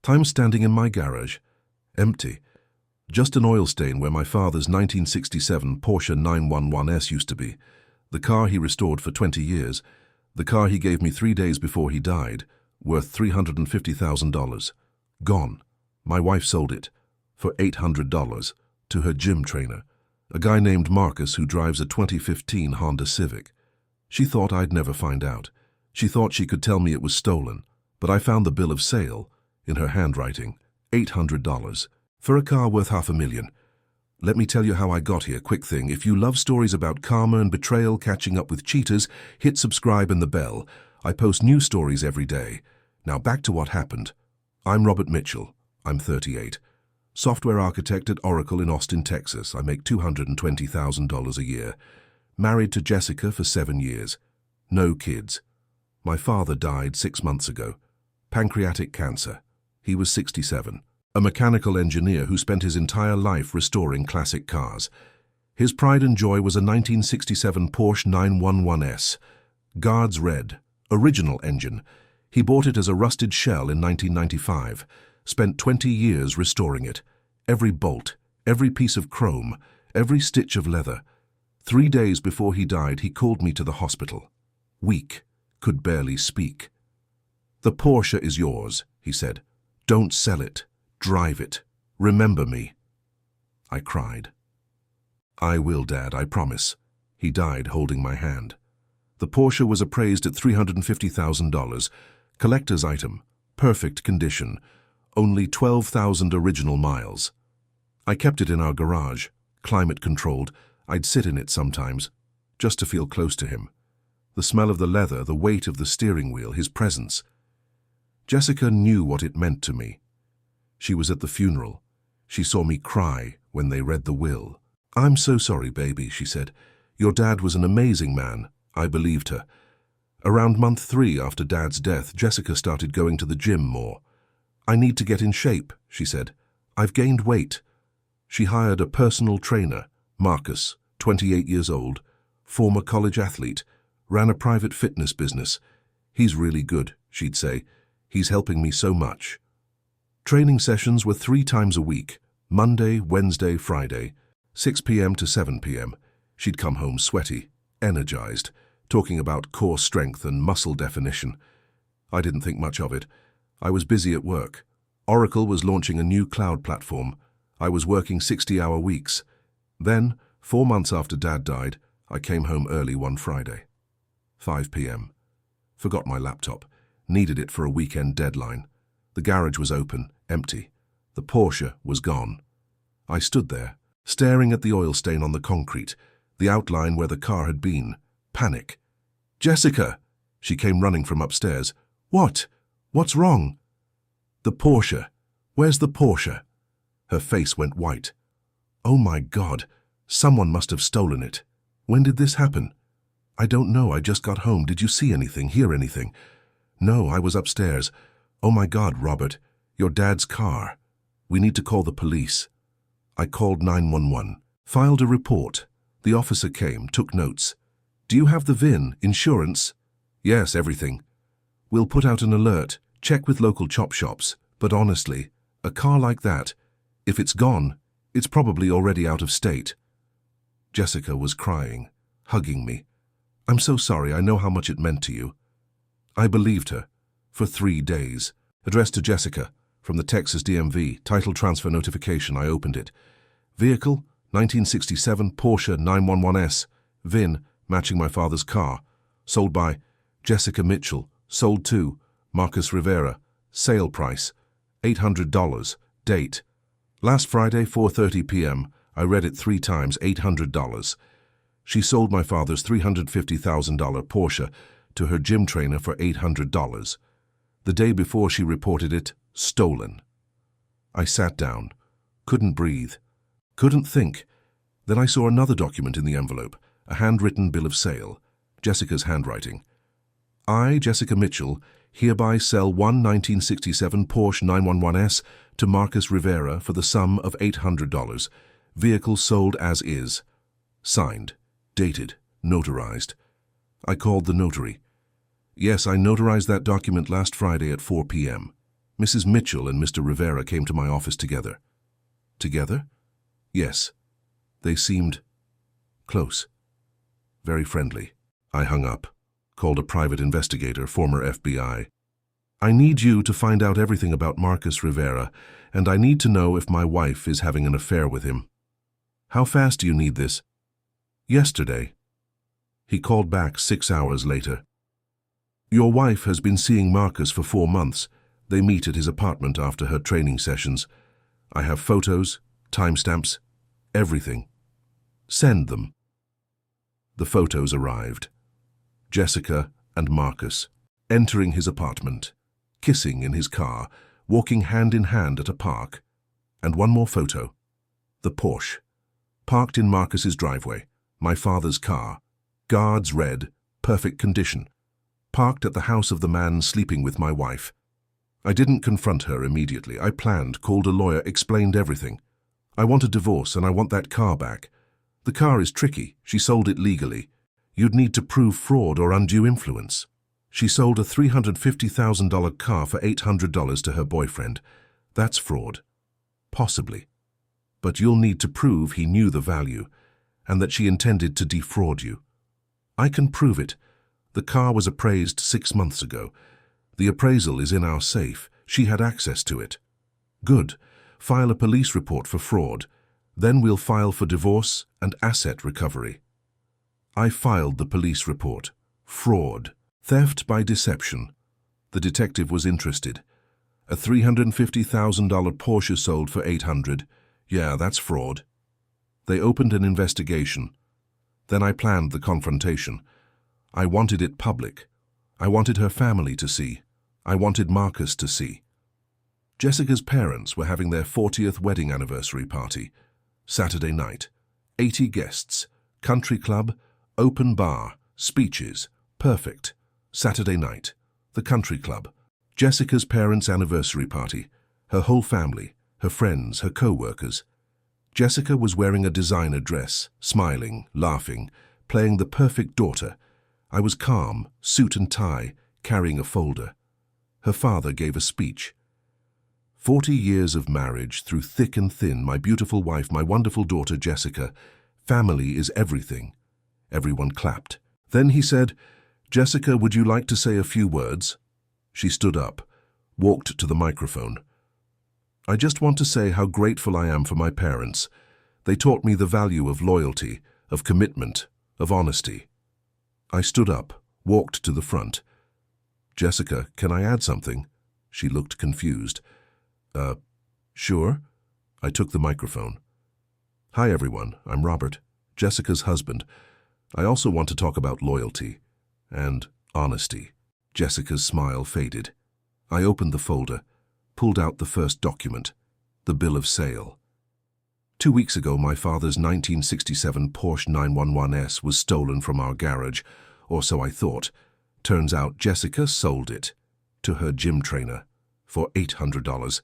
Time standing in my garage. Empty. Just an oil stain where my father's 1967 Porsche 911S used to be. The car he restored for 20 years. The car he gave me 3 days before he died, worth $350,000. Gone. My wife sold it for $800 to her gym trainer, a guy named Marcus who drives a 2015 Honda Civic. She thought I'd never find out. She thought she could tell me it was stolen, but I found the bill of sale in her handwriting. $800 for a car worth $500,000. Let me tell you how I got here. Quick thing, if you love stories about karma and betrayal, catching up with cheaters, hit subscribe and the bell. I post new stories every day. Now back to what happened. I'm Robert Mitchell. I'm 38. Software architect at Oracle in Austin, Texas. I make $220,000 a year. Married to Jessica for 7 years. No kids. My father died 6 months ago. Pancreatic cancer. He was 67. A mechanical engineer who spent his entire life restoring classic cars. His pride and joy was a 1967 Porsche 911S. Guards red. Original engine. He bought it as a rusted shell in 1995. Spent 20 years restoring it. Every bolt, every piece of chrome, every stitch of leather. 3 days before he died, he called me to the hospital. Weak. Could barely speak. "The Porsche is yours," he said. "Don't sell it. Drive it. Remember me." I cried. "I will, Dad, I promise." He died holding my hand. The Porsche was appraised at $350,000. Collector's item. Perfect condition. Only 12,000 original miles. I kept it in our garage. Climate-controlled. I'd sit in it sometimes, just to feel close to him. The smell of the leather, the weight of the steering wheel, his presence. Jessica knew what it meant to me. She was at the funeral. She saw me cry when they read the will. "I'm so sorry, baby," she said. "Your dad was an amazing man." I believed her. Around month 3 after Dad's death, Jessica started going to the gym more. "I need to get in shape," she said. "I've gained weight." She hired a personal trainer, Marcus, 28 years old, former college athlete, ran a private fitness business. "He's really good," she'd say. "He's helping me so much." Training sessions were 3 times a week, Monday, Wednesday, Friday, 6 p.m. to 7 p.m. She'd come home sweaty, energized, talking about core strength and muscle definition. I didn't think much of it. I was busy at work. Oracle was launching a new cloud platform. I was working 60-hour weeks. Then, 4 months after Dad died, I came home early one Friday. 5 p.m. Forgot my laptop. Needed it for a weekend deadline. The garage was open, empty. The Porsche was gone. I stood there, staring at the oil stain on the concrete, the outline where the car had been. Panic. "Jessica!" She came running from upstairs. "What? What's wrong?" "The Porsche. Where's the Porsche?" Her face went white. "Oh my God, someone must have stolen it. When did this happen?" "I don't know, I just got home. Did you see anything, hear anything?" "No, I was upstairs." "Oh my God, Robert, your dad's car. We need to call the police." I called 911, filed a report. The officer came, took notes. "Do you have the VIN, insurance?" "Yes, everything." "We'll put out an alert, check with local chop shops. But honestly, a car like that, if it's gone, it's probably already out of state." Jessica was crying, hugging me. "I'm so sorry, I know how much it meant to you." I believed her. For 3 days. Addressed to Jessica, from the Texas DMV, title transfer notification. I opened it. Vehicle, 1967 Porsche 911S. VIN, matching my father's car. Sold by Jessica Mitchell. Sold to Marcus Rivera. Sale price, $800. Date, last Friday, 4:30 p.m. I read it 3 times, $800. She sold my father's $350,000 Porsche to her gym trainer for $800. The day before she reported it stolen. I sat down, couldn't breathe, couldn't think. Then I saw another document in the envelope, a handwritten bill of sale, Jessica's handwriting. "I, Jessica Mitchell, hereby sell one 1967 Porsche 911S to Marcus Rivera for the sum of $800. Vehicle sold as is. Signed, dated, notarized." I called the notary. "Yes, I notarized that document last Friday at 4 p.m. Mrs. Mitchell and Mr. Rivera came to my office together. Together? Yes. They seemed close. Very friendly. I hung up, called a private investigator, former FBI. I need you to find out everything about Marcus Rivera, and I need to know if my wife is having an affair with him. How fast do you need this? Yesterday. He called back 6 hours later. Your wife has been seeing Marcus for 4 months. They meet at his apartment after her training sessions. I have photos, timestamps, everything. Send them. The photos arrived. Jessica and Marcus, entering his apartment, kissing in his car, walking hand in hand at a park. And one more photo. The Porsche, parked in Marcus's driveway, my father's car, guards red, perfect condition, parked at the house of the man sleeping with my wife. I didn't confront her immediately. I planned, called a lawyer, explained everything. I want a divorce and I want that car back. The car is tricky. She sold it legally. You'd need to prove fraud or undue influence. She sold a $350,000 car for $800 to her boyfriend. That's fraud. Possibly. But you'll need to prove he knew the value and that she intended to defraud you. I can prove it. The car was appraised 6 months ago. The appraisal is in our safe. She had access to it. Good. File a police report for fraud. Then we'll file for divorce and asset recovery. I filed the police report. Fraud. Theft by deception. The detective was interested. A $350,000 Porsche sold for $800. Yeah, that's fraud. They opened an investigation. Then I planned the confrontation. I wanted it public. I wanted her family to see. I wanted Marcus to see. Jessica's parents were having their 40th wedding anniversary party. Saturday night. 80 guests. Country club, open bar, speeches. Perfect. Saturday night. The country club. Jessica's parents' anniversary party. Her whole family, her friends, her co-workers. Jessica was wearing a designer dress, smiling, laughing, playing the perfect daughter. I was calm, suit and tie, carrying a folder. Her father gave a speech. 40 years of marriage, through thick and thin, my beautiful wife, my wonderful daughter Jessica. Family is everything. Everyone clapped. Then he said, Jessica, would you like to say a few words? She stood up, walked to the microphone. I just want to say how grateful I am for my parents. They taught me the value of loyalty, of commitment, of honesty. I stood up, walked to the front. Jessica, can I add something? She looked confused. Sure. I took the microphone. Hi everyone, I'm Robert, Jessica's husband. I also want to talk about loyalty and honesty. Jessica's smile faded. I opened the folder, pulled out the first document, the bill of sale. 2 weeks ago, my father's 1967 Porsche 911S was stolen from our garage, or so I thought. Turns out Jessica sold it to her gym trainer for $800.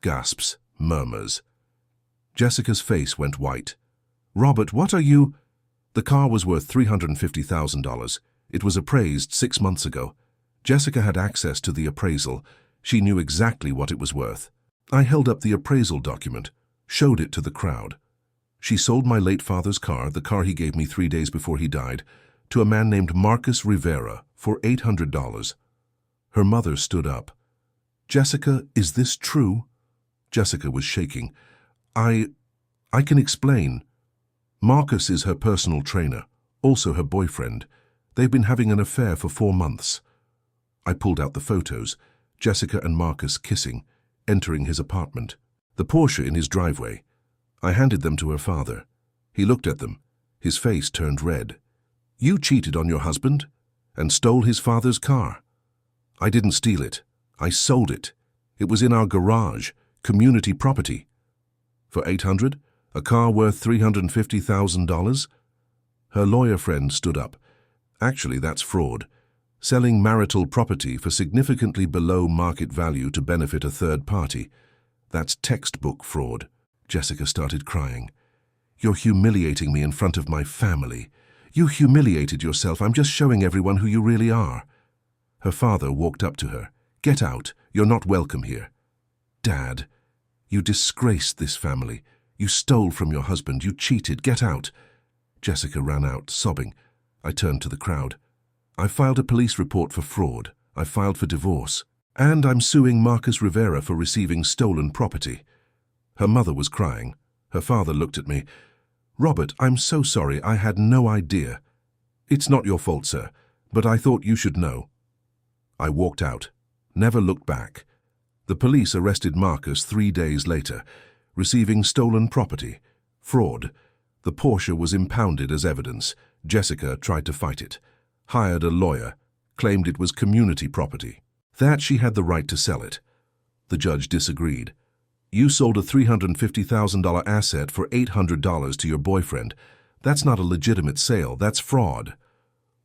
Gasps, murmurs. Jessica's face went white. Robert, what are you? The car was worth $350,000. It was appraised 6 months ago. Jessica had access to the appraisal. She knew exactly what it was worth. I held up the appraisal document, showed it to the crowd. She sold my late father's car, the car he gave me 3 days before he died, to a man named Marcus Rivera for $800. Her mother stood up. Jessica, is this true? Jessica was shaking. I can explain. Marcus is her personal trainer, also her boyfriend. They've been having an affair for 4 months. I pulled out the photos, Jessica and Marcus kissing, entering his apartment, the Porsche in his driveway. I handed them to her father. He looked at them. His face turned red. You cheated on your husband and stole his father's car. I didn't steal it. I sold it. It was in our garage, community property. For $800, a car worth $350,000? Her lawyer friend stood up. Actually, that's fraud. Selling marital property for significantly below market value to benefit a third party. That's textbook fraud. Jessica started crying. You're humiliating me in front of my family. You humiliated yourself. I'm just showing everyone who you really are. Her father walked up to her. Get out. You're not welcome here. Dad, you disgraced this family. You stole from your husband. You cheated. Get out. Jessica ran out, sobbing. I turned to the crowd. I filed a police report for fraud. I filed for divorce. And I'm suing Marcus Rivera for receiving stolen property. Her mother was crying. Her father looked at me. Robert, I'm so sorry. I had no idea. It's not your fault, sir, but I thought you should know. I walked out, never looked back. The police arrested Marcus 3 days later, receiving stolen property, fraud. The Porsche was impounded as evidence. Jessica tried to fight it, hired a lawyer, claimed it was community property, that she had the right to sell it. The judge disagreed. You sold a $350,000 asset for $800 to your boyfriend. That's not a legitimate sale, that's fraud.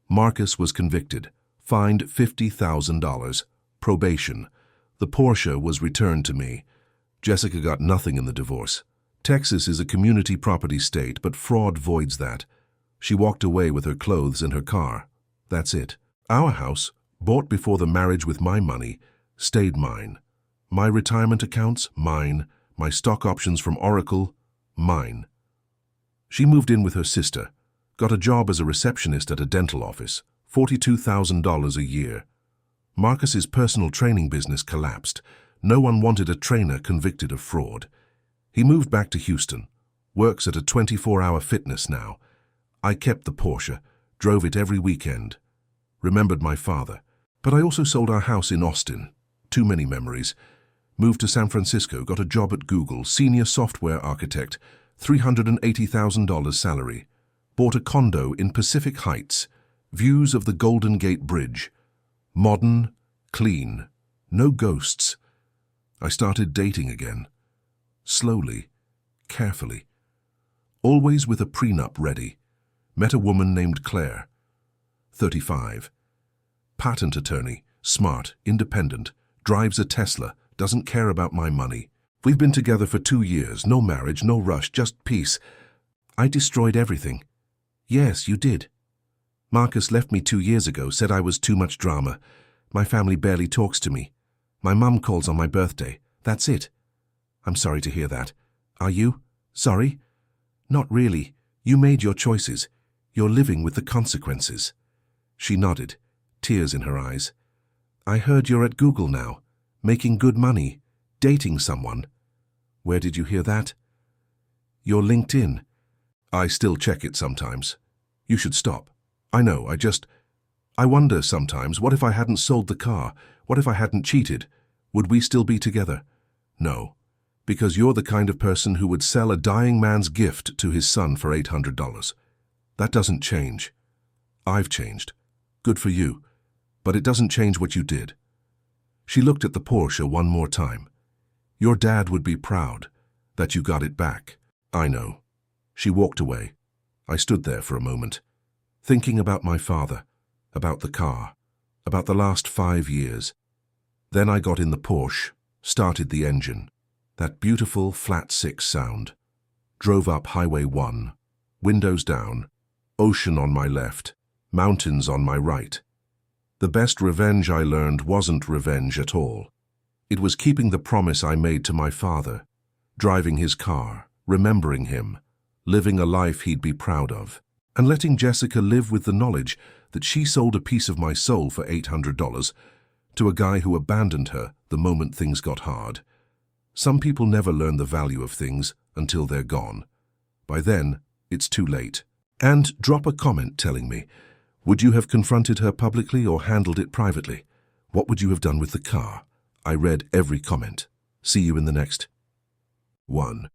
Marcus was convicted, fined $50,000, probation. The Porsche was returned to me. Jessica got nothing in the divorce. Texas is a community property state, but fraud voids that. She walked away with her clothes and her car. That's it. Our house, bought before the marriage with my money, stayed mine. My retirement accounts, mine. My stock options from Oracle, mine. She moved in with her sister, got a job as a receptionist at a dental office, $42,000 a year. Marcus's personal training business collapsed. No one wanted a trainer convicted of fraud. He moved back to Houston, works at a 24-hour fitness now. I kept the Porsche, drove it every weekend. Remembered my father. But I also sold our house in Austin. Too many memories. Moved to San Francisco, got a job at Google, senior software architect, $380,000 salary. Bought a condo in Pacific Heights, views of the Golden Gate Bridge. Modern, clean, no ghosts. I started dating again. Slowly, carefully. Always with a prenup ready. Met a woman named Claire, 35. Patent attorney, smart, independent, drives a Tesla, doesn't care about my money. We've been together for 2 years, no marriage, no rush, just peace. I destroyed everything. Yes, you did. Marcus left me 2 years ago, said I was too much drama. My family barely talks to me. My mum calls on my birthday. That's it. I'm sorry to hear that. Are you? Sorry? Not really. You made your choices. You're living with the consequences. She nodded, tears in her eyes. I heard you're at Google now, making good money, dating someone. Where did you hear that? Your LinkedIn. I still check it sometimes. You should stop. I know, I wonder sometimes, what if I hadn't sold the car? What if I hadn't cheated? Would we still be together? No, because you're the kind of person who would sell a dying man's gift to his son for $800. That doesn't change. I've changed. Good for you. But it doesn't change what you did. She looked at the Porsche one more time. Your dad would be proud that you got it back. I know. She walked away. I stood there for a moment, thinking about my father, about the car, about the last 5 years. Then I got in the Porsche, started the engine. That beautiful flat 6 sound. Drove up Highway 1, windows down, ocean on my left, mountains on my right. The best revenge I learned wasn't revenge at all. It was keeping the promise I made to my father, driving his car, remembering him, living a life he'd be proud of, and letting Jessica live with the knowledge that she sold a piece of my soul for $800 to a guy who abandoned her the moment things got hard. Some people never learn the value of things until they're gone. By then, it's too late. And drop a comment telling me, would you have confronted her publicly or handled it privately? What would you have done with the car? I read every comment. See you in the next one.